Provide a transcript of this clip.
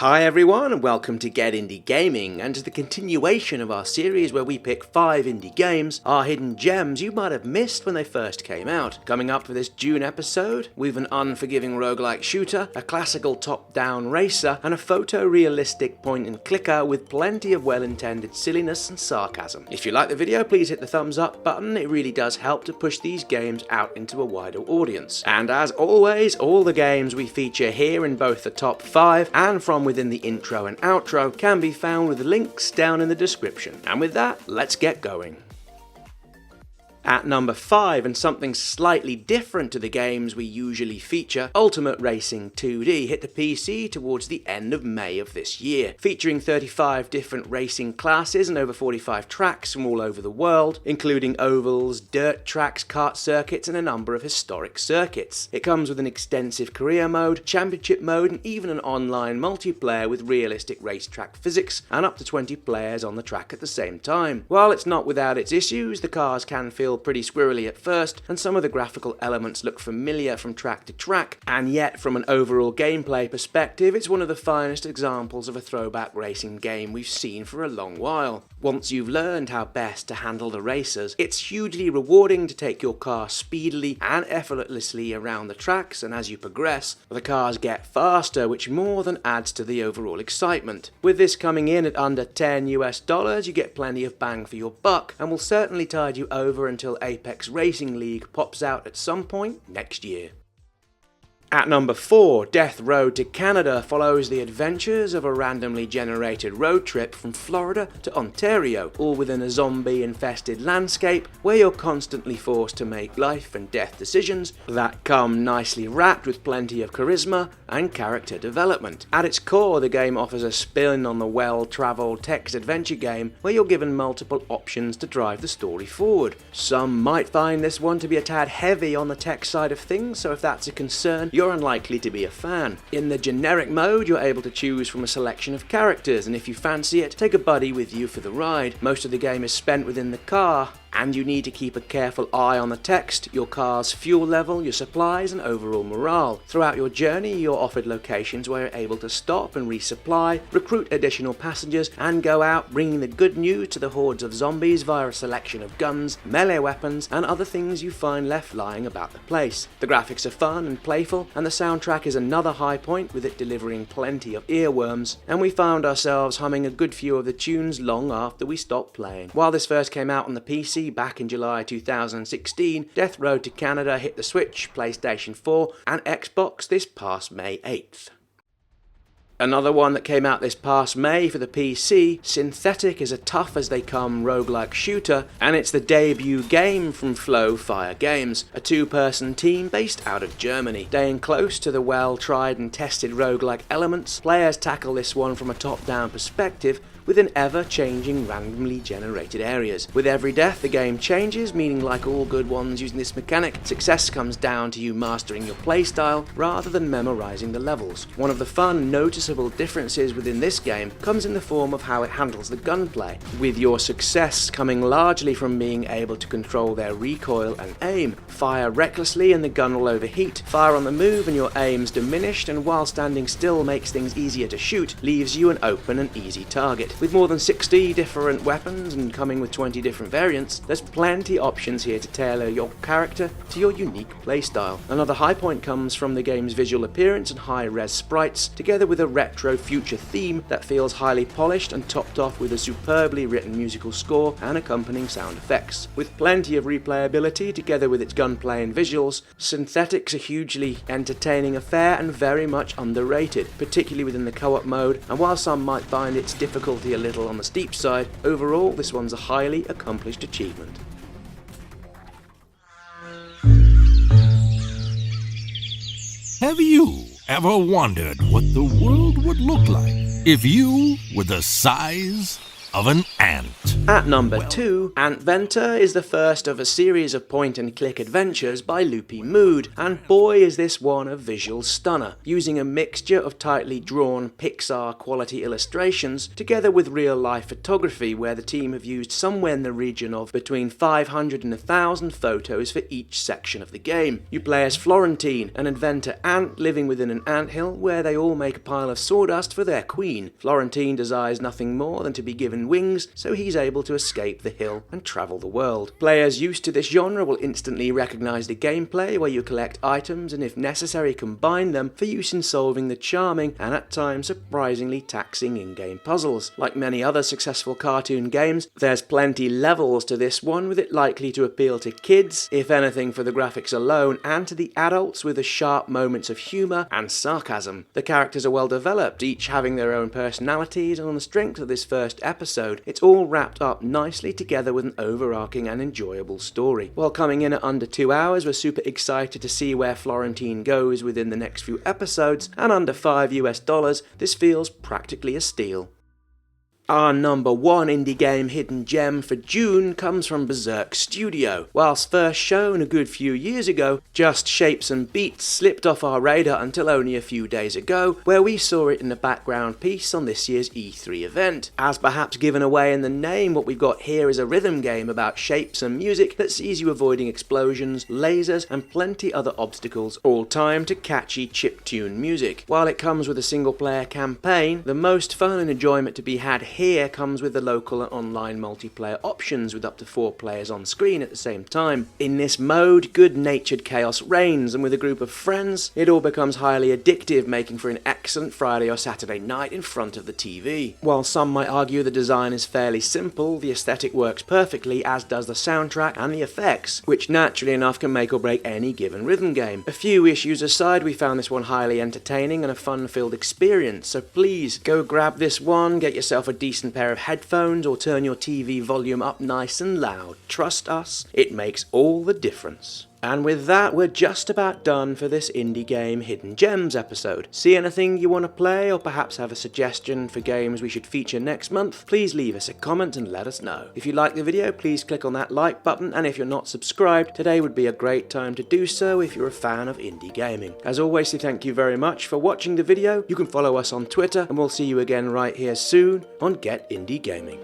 Hi everyone and welcome to Get Indie Gaming and to the continuation of our series where we pick 5 indie games, our hidden gems you might have missed when they first came out. Coming up for this June episode, we've an unforgiving roguelike shooter, a classical top-down racer and a photorealistic point-and-clicker with plenty of well-intended silliness and sarcasm. If you like the video, please hit the thumbs up button, it really does help to push these games out into a wider audience. And as always, all the games we feature here in both the top 5 and from within the intro and outro can be found with links down in the description. And with that, let's get going. At number 5, and something slightly different to the games we usually feature, Ultimate Racing 2D hit the PC towards the end of May of this year, featuring 35 different racing classes and over 45 tracks from all over the world, including ovals, dirt tracks, kart circuits, and a number of historic circuits. It comes with an extensive career mode, championship mode, and even an online multiplayer with realistic racetrack physics and up to 20 players on the track at the same time. While it's not without its issues, the cars can feel pretty squirrely at first, and some of the graphical elements look familiar from track to track, and yet from an overall gameplay perspective, it's one of the finest examples of a throwback racing game we've seen for a long while. Once you've learned how best to handle the racers, it's hugely rewarding to take your car speedily and effortlessly around the tracks, and as you progress, the cars get faster, which more than adds to the overall excitement. With this coming in at under $10 US, you get plenty of bang for your buck, and will certainly tide you over until Apex Racing League pops out at some point next year. At number 4, Death Road to Canada follows the adventures of a randomly generated road trip from Florida to Ontario, all within a zombie-infested landscape where you're constantly forced to make life and death decisions that come nicely wrapped with plenty of charisma and character development. At its core, the game offers a spin on the well-travelled text-adventure game where you're given multiple options to drive the story forward. Some might find this one to be a tad heavy on the tech side of things, so if that's a concern, you're unlikely to be a fan. In the generic mode, you're able to choose from a selection of characters, and if you fancy it, take a buddy with you for the ride. Most of the game is spent within the car, and you need to keep a careful eye on the text, your car's fuel level, your supplies, and overall morale. Throughout your journey, you're offered locations where you're able to stop and resupply, recruit additional passengers, and go out bringing the good news to the hordes of zombies via a selection of guns, melee weapons, and other things you find left lying about the place. The graphics are fun and playful, and the soundtrack is another high point, with it delivering plenty of earworms, and we found ourselves humming a good few of the tunes long after we stopped playing. While this first came out on the PC back in July 2016, Death Road to Canada hit the Switch, PlayStation 4 and Xbox this past May 8th. Another one that came out this past May for the PC, Synthetic is a tough-as-they-come roguelike shooter, and it's the debut game from Flow Fire Games, a two-person team based out of Germany. Staying close to the well-tried and tested roguelike elements, players tackle this one from a top-down perspective within ever-changing randomly generated areas. With every death, the game changes, meaning like all good ones using this mechanic, success comes down to you mastering your playstyle rather than memorizing the levels. One of the fun and noticeable differences within this game comes in the form of how it handles the gunplay, with your success coming largely from being able to control their recoil and aim. Fire recklessly and the gun will overheat, fire on the move and your aim's diminished, and while standing still makes things easier to shoot, leaves you an open and easy target. With more than 60 different weapons and coming with 20 different variants, there's plenty options here to tailor your character to your unique playstyle. Another high point comes from the game's visual appearance and high-res sprites, together with a retro future theme that feels highly polished and topped off with a superbly written musical score and accompanying sound effects. With plenty of replayability together with its gunplay and visuals, Synthetic's a hugely entertaining affair and very much underrated, particularly within the co-op mode, and while some might find its difficulty a little on the steep side, overall this one's a highly accomplished achievement. Have you ever wondered what the world would look like if you were the size of an ant. At number 2, Antventa is the first of a series of point-and-click adventures by Loopy Mood, and boy is this one a visual stunner, using a mixture of tightly drawn Pixar-quality illustrations together with real-life photography where the team have used somewhere in the region of between 500 and 1,000 photos for each section of the game. You play as Florentine, an inventor ant living within an anthill where they all make a pile of sawdust for their queen. Florentine desires nothing more than to be given wings, so he's able to escape the hill and travel the world. Players used to this genre will instantly recognise the gameplay where you collect items and if necessary combine them for use in solving the charming and at times surprisingly taxing in-game puzzles. Like many other successful cartoon games, there's plenty levels to this one with it likely to appeal to kids, if anything for the graphics alone, and to the adults with the sharp moments of humour and sarcasm. The characters are well developed, each having their own personalities, and on the strength of this first episode, it's all wrapped up nicely together with an overarching and enjoyable story. While coming in at under 2 hours, we're super excited to see where Florentine goes within the next few episodes, and under $5 this feels practically a steal. Our number 1 indie game hidden gem for June comes from Berserk Studio. Whilst first shown a good few years ago, Just Shapes and Beats slipped off our radar until only a few days ago, where we saw it in a background piece on this year's E3 event. As perhaps given away in the name, what we've got here is a rhythm game about shapes and music that sees you avoiding explosions, lasers, and plenty other obstacles, all timed to catchy chiptune music. While it comes with a single-player campaign, the most fun and enjoyment to be had here comes with the local and online multiplayer options with up to 4 players on screen at the same time. In this mode, good-natured chaos reigns, and with a group of friends, it all becomes highly addictive, making for an excellent Friday or Saturday night in front of the TV. While some might argue the design is fairly simple, the aesthetic works perfectly, as does the soundtrack and the effects, which naturally enough can make or break any given rhythm game. A few issues aside, we found this one highly entertaining and a fun-filled experience, so please go grab this one, get yourself a decent pair of headphones or turn your TV volume up nice and loud. Trust us, it makes all the difference. And with that, we're just about done for this Indie Game Hidden Gems episode. See anything you want to play, or perhaps have a suggestion for games we should feature next month? Please leave us a comment and let us know. If you like the video, please click on that like button, and if you're not subscribed, today would be a great time to do so if you're a fan of indie gaming. As always, thank you very much for watching the video. You can follow us on Twitter, and we'll see you again right here soon on Get Indie Gaming.